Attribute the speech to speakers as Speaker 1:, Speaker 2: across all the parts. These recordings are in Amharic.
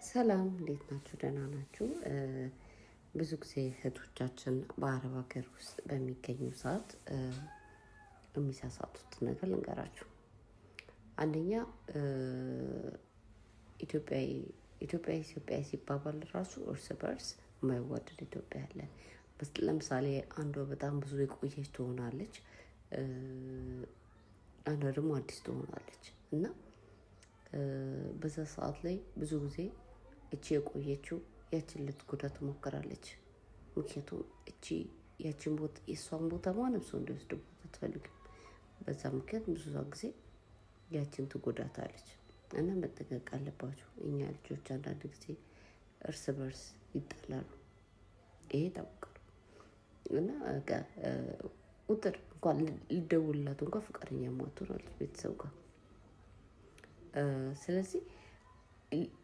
Speaker 1: ሰላም እንዴት ናችሁ? ደህና ናችሁ? ብዙ ጊዜ እህቶቻችን በአረብ ሀገር ውስጥ በሚገኙ ሰዓት የሚሳሳቱት ነገር ልንገራችሁ። አንደኛ ኢትዮጵያዊ ሲባባል ራሱ እርስ በርስ የማይዋደድ ኢትዮጵያ አለ። ለምሳሌ አንዷ በጣም ብዙ የቆየች ትሆናለች፣ አንዷ ደግሞ አዲስ ትሆናለች እና በዛ ሰዓት ላይ ብዙ ጊዜ እቺ የቆየችው ያችን ልትጎዳ ትሞክራለች። ምክንያቱም እቺ ያችን ቦታ የእሷን ቦታ ማንም ሰው እንዲወስድባት አትፈልግም። በዛ ምክንያት ብዙ ጊዜ ያችን ትጎዳታለች እና መጠንቀቅ አለባችሁ። እኛ ልጆች አንዳንድ ጊዜ እርስ በርስ ይጣላሉ። ይሄ ታውቃሉ እና ቁጥር እንኳን ልደውልላት እንኳን ፈቃደኛ ማትሆናለች ቤተሰብ ጋር። ስለዚህ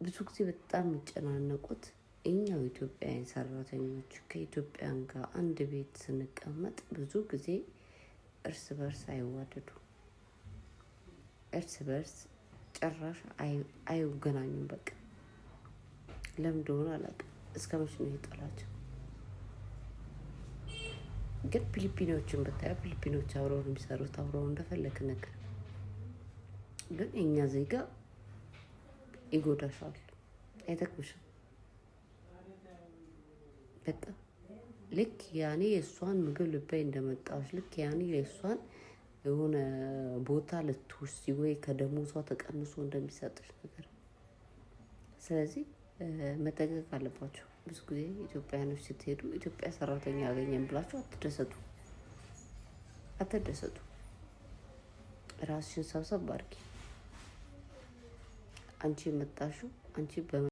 Speaker 1: ብዙ ጊዜ በጣም የሚጨናነቁት እኛው ኢትዮጵያውያን ሰራተኞች ከኢትዮጵያን ጋር አንድ ቤት ስንቀመጥ ብዙ ጊዜ እርስ በርስ አይዋደዱ፣ እርስ በርስ ጭራሽ አይገናኙም። በቃ ለምን እንደሆነ አላውቅም። እስከ መቼ ነው የጠላቸው? ግን ፊሊፒኖችን ብታዩ ፊሊፒኖች አብረው ነው የሚሰሩት፣ አብረው እንደፈለክ ነገር። ግን እኛ ዜጋ ይጎዳሻል፣ አይጠቅምሽም። በቃ ልክ ያኔ የእሷን ምግብ ልበይ እንደመጣች ልክ ያኔ የእሷን የሆነ ቦታ ልትወስጂ ወይ ከደሞዟ ተቀንሶ እንደሚሰጥሽ ነገር። ስለዚህ መጠንቀቅ አለባቸው። ብዙ ጊዜ ኢትዮጵያኖች ስትሄዱ ኢትዮጵያ ሰራተኛ ያገኘን ብላችሁ አትደሰቱ። ራስሽን ሰብሰብ አድርጊ። አንቺ የመጣሽው አንቺ